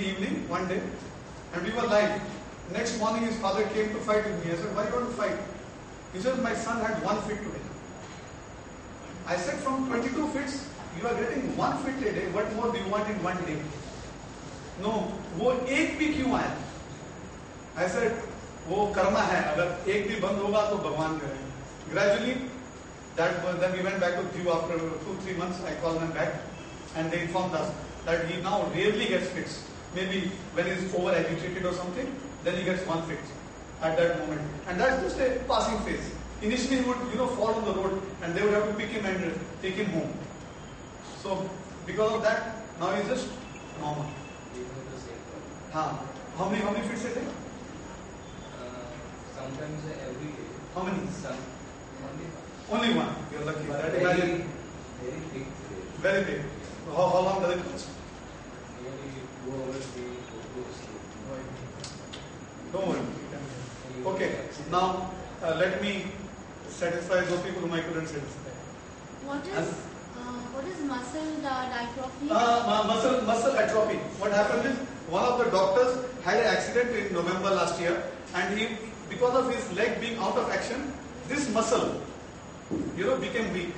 the evening, one day, and we were live. Next morning his father came to fight with me. I said, why you want to fight? He said, my son had 1 fit today. I said, from 22 fits, you are getting 1 fit a day. What more do you want in 1 day? No, वो एक भी क्यों आया? I said, वो कर्मा है. अगर एक भी बंद होगा तो भगवान करेगा. Gradually, then we went back to Diu after 2-3 months. I called them back, and they informed us that he now rarely gets fits. Maybe when he's over agitated or something, then he gets 1 fit at that moment, and that's just a passing phase. Initially, he would fall on the road, and they would have to pick him and take him home. So because of that, now he's just normal. How many fits a day? Sometimes every day. How many? Only 1. You're lucky. But very big. Very big. How long does it last? Nearly 2 hours. Don't worry. Okay. Now let me satisfy those people whom I couldn't satisfy. What is muscle dystrophy? Muscle atrophy. What happened is, one of the doctors had an accident in November last year, and he, because of his leg being out of action, this muscle, became weak.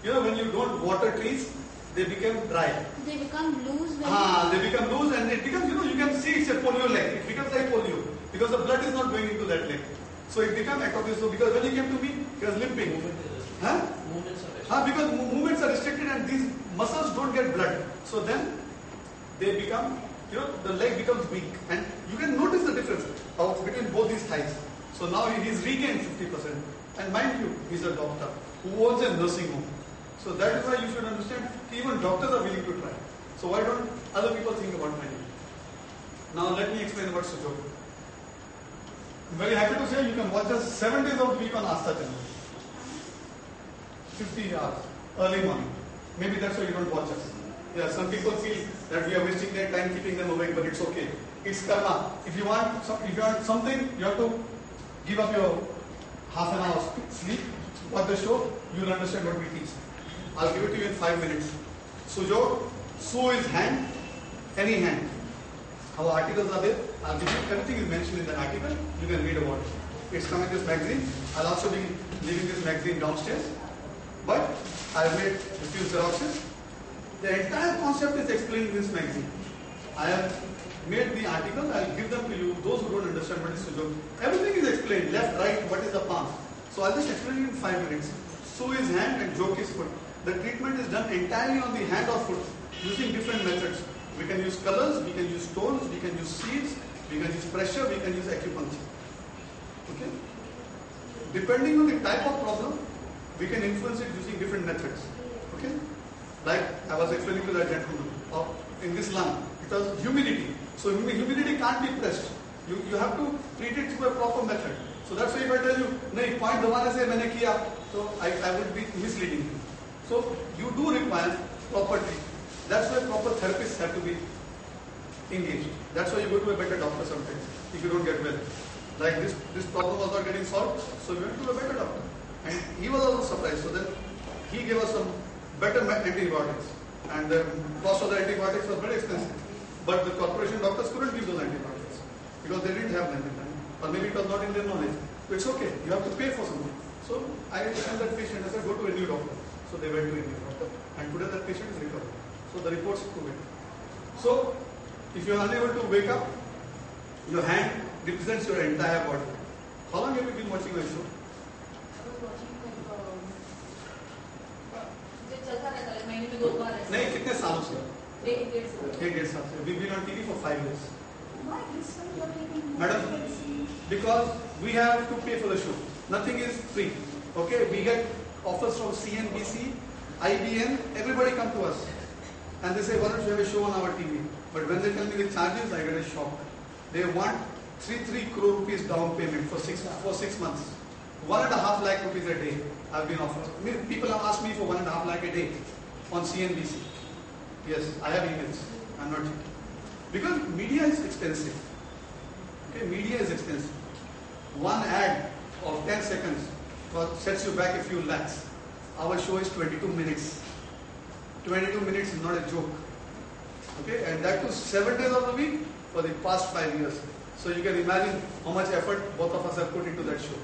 When you don't water trees, they become dry. They become loose. They become loose, and it becomes, you can see it's a polio leg. It becomes like polio because the blood is not going into that leg. So it becomes atrophy. So because when he came to me, he was limping. Because movements are restricted and these muscles don't get blood. So then they become, the leg becomes weak. And you can notice the difference between both these thighs. So now he's regained 50%. And mind you, he's a doctor who owns a nursing home. So that is why you should understand, even doctors are willing to try. So why don't other people think about my name? Now let me explain about Sujok. I'm very happy to say you can watch us 7 days of the week on Asta channel. 50 hours, early morning. Maybe that's why you don't watch us. Yeah, some people feel that we are wasting their time keeping them awake, but it's okay. It's karma. If you want something, you have to give up your half an hour sleep, watch the show, you'll understand what we teach. I'll give it to you in 5 minutes. Sujok, Su is hand, any hand. Our articles are there. I'll give you, everything is mentioned in the article. You can read about it. It's come in this magazine. I'll also be leaving this magazine downstairs. But I've made a few xeroxes. The entire concept is explained in this magazine. I have made the article. I'll give them to you. Those who don't understand what is Sujok. Everything is explained. Left, right, what is the palm. So I'll just explain it in 5 minutes. Su is hand and Jok is foot. The treatment is done entirely on the hand or foot using different methods. We can use colors, we can use stones, we can use seeds, we can use pressure, we can use acupuncture. Okay? Depending on the type of problem, we can influence it using different methods. Okay? Like I was explaining to that gentleman, in this lung, it was humidity. So humidity can't be pressed. You have to treat it through a proper method. So that's why if I tell you, nahi, point damane se maine kiya, so I would be misleading you. So you do require proper treatment. That's why proper therapists have to be engaged. That's why you go to a better doctor sometimes if you don't get well. Like this problem was not getting solved, so we went to a better doctor. And he was also surprised. So then he gave us some better antibiotics. And the cost of the antibiotics was very expensive. But the corporation doctors couldn't give those antibiotics because they didn't have them at the time. Or maybe it was not in their knowledge. So it's okay, you have to pay for something. So I sent that patient, I said, go to a new doctor. So they went to a new doctor. And today that patient is recovered. So the reports prove it. So if you are unable to wake up, your hand represents your entire body. How long have you been watching my show? I was watching नहीं कितने सालों से? 1.5 साल से. We've been on TV for 5 years. Why this one you are taking? Madam, because we have to pay for the show. Nothing is free. Okay, we get offers from CNBC, IBM, everybody come to us. And they say, why don't you have a show on our TV? But when they tell me the charges, I get a shock. They want 3 crore rupees down payment for 6 months. 1.5 lakh rupees a day I've been offered. I mean, people have asked me for 1.5 lakh a day on CNBC. Yes, I have emails. I'm not joking. Because media is expensive. Okay, media is expensive. One ad of 10 seconds sets you back a few lakhs. Our show is 22 minutes. 22 minutes is not a joke. Okay, and that too 7 days of the week for the past 5 years. So you can imagine how much effort both of us have put into that show.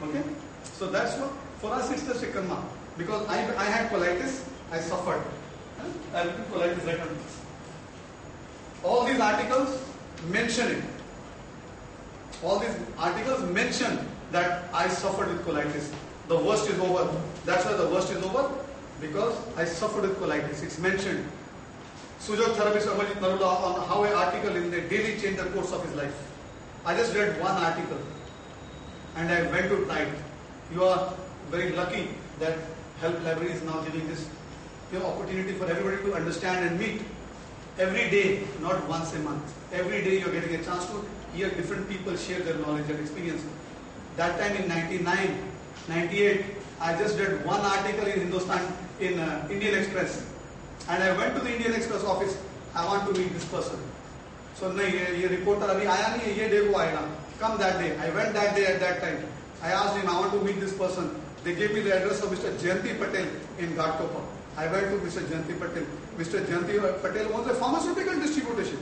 Okay, so that's what for us it's just a karma. Because I had colitis, I suffered. I have colitis right on this. All these articles mention it. All these articles mention that I suffered with colitis. The worst is over. That's why the worst is over, because I suffered with colitis. It's mentioned. Sujok therapist Amarjit Narula on how an article in the Daily changed the course of his life. I just read one article and I went to try it. You are very lucky that Help Library is now giving this opportunity for everybody to understand and meet. Every day, not once a month. Every day you are getting a chance to hear different people share their knowledge and experience. That time in 99, 98, I just read one article in Hindustan, in Indian Express. And I went to the Indian Express office. I want to meet this person. So, no, ये reporter अभी आया नहीं है, ये day को आएगा. Come that day. I went that day at that time. I asked him, I want to meet this person. They gave me the address of Mr. Jayanti Patel in Ghatkopar. I went to Mr. Jayanti Patel. Mr. Jayanti Patel owns a pharmaceutical distribution.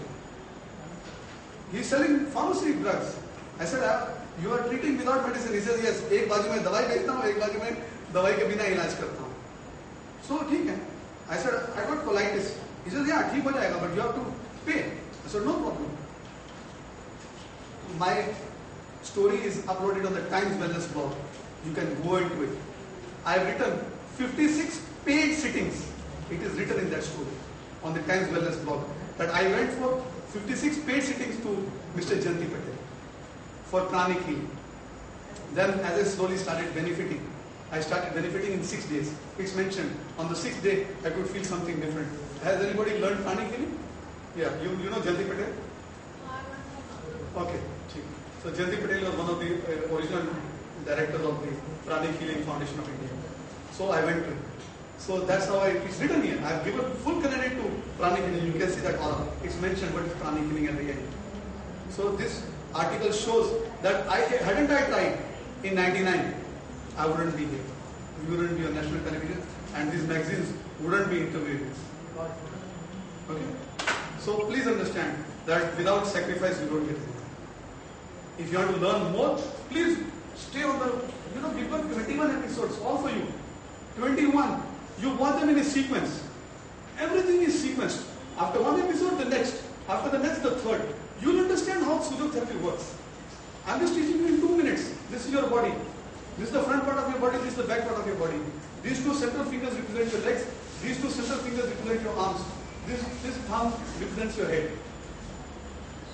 He is selling pharmacy drugs. I said, you are treating without medicine. He says, yes. एक बाजू में दवाई बेचता हूँ, एक बाजू में दवाई के बिना इलाज करता हूँ. So ठीक है. I said, I got colitis. He says, yeah, ठीक हो जाएगा, but you have to pay. I said, no problem. My story is uploaded on the Times Wellness blog. You can go into it. I have written 56 paid sittings. It is written in that story on the Times Wellness blog that I went for 56 paid sittings to Mr. Jayanti Patel for pranic healing. Then as I slowly started benefiting, I started benefiting in 6 days. It's mentioned on the 6th day I could feel something different. Has anybody learned pranic healing? Yeah, you know Jayanti Patel? Okay. So Jayanti Patel was one of the original directors of the Pranic Healing Foundation of India. So I went to it. So that's how it's written here. I have given full credit to Pranic Healing. You can see that aura. It's mentioned what is Pranic Healing at the end. So this article shows that hadn't I tried in 99, I wouldn't be here. We wouldn't be on national television and these magazines wouldn't be interviewing us. Okay? So please understand that without sacrifice you don't get anything. If you want to learn more, please stay on the, we've got 21 episodes, all for you. 21. You watch them in a sequence. Everything is sequenced. After one episode, the next. After the next, the third. You'll understand how Sujok therapy works. I'm just teaching you in 2 minutes. This is your body. This is the front part of your body. This is the back part of your body. These two central fingers represent your legs. These two central fingers represent your arms. This thumb represents your head.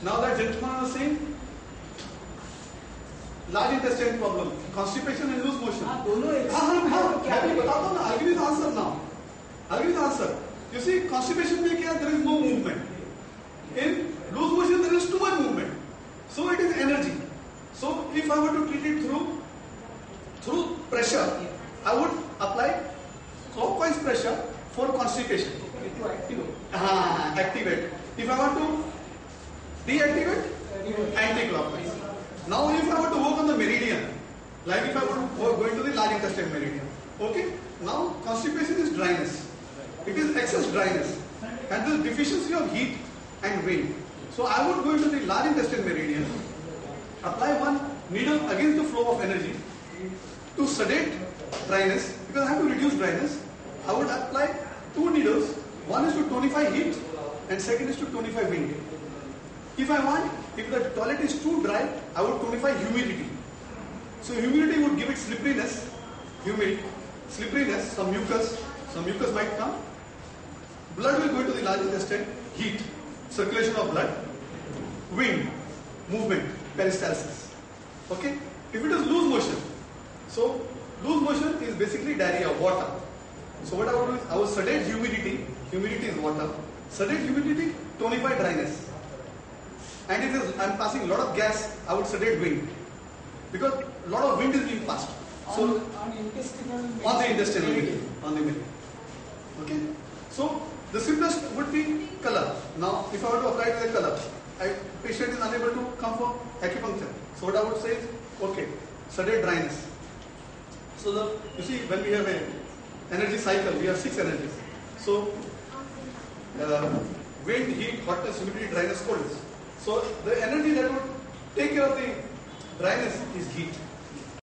Now that gentleman was saying, large intestine problem, constipation and loose motion. I'll give you the answer now. I'll give you the answer. You see, constipation में क्या? There is no movement. In loose motion, there is too much movement. So it is energy. So if I were to treat it through pressure, I would apply clockwise pressure for constipation. Activate. If I want to deactivate, anti-clockwise. Now if I were to work on the meridian, like if I were to go into the large intestine meridian, okay? Now constipation is dryness. It is excess dryness. And the deficiency of heat and wind. So I would go into the large intestine meridian, apply one needle against the flow of energy to sedate dryness, because I have to reduce dryness. I would apply 2 needles, one is to tonify heat and second is to tonify wind. If the toilet is too dry, I would tonify humidity. So humidity would give it slipperiness, some mucus might come. Blood will go into the large intestine, heat, circulation of blood, wind, movement, peristalsis. Okay? If it is loose motion, so loose motion is basically diarrhea, water. So what I would do is, I would sedate humidity is water, sedate humidity, tonify dryness. And if I am passing a lot of gas, I would sedate wind. Because a lot of wind is being passed. So on the intestinal medium. Okay? So the simplest would be color. Now if I were to apply the color, patient is unable to come for acupuncture. So what I would say is, okay, sedate dryness. So you see, when we have a energy cycle, we have 6 energies. So wind, heat, hotness, humidity, dryness, coldness. So the energy that would take care of the dryness is heat.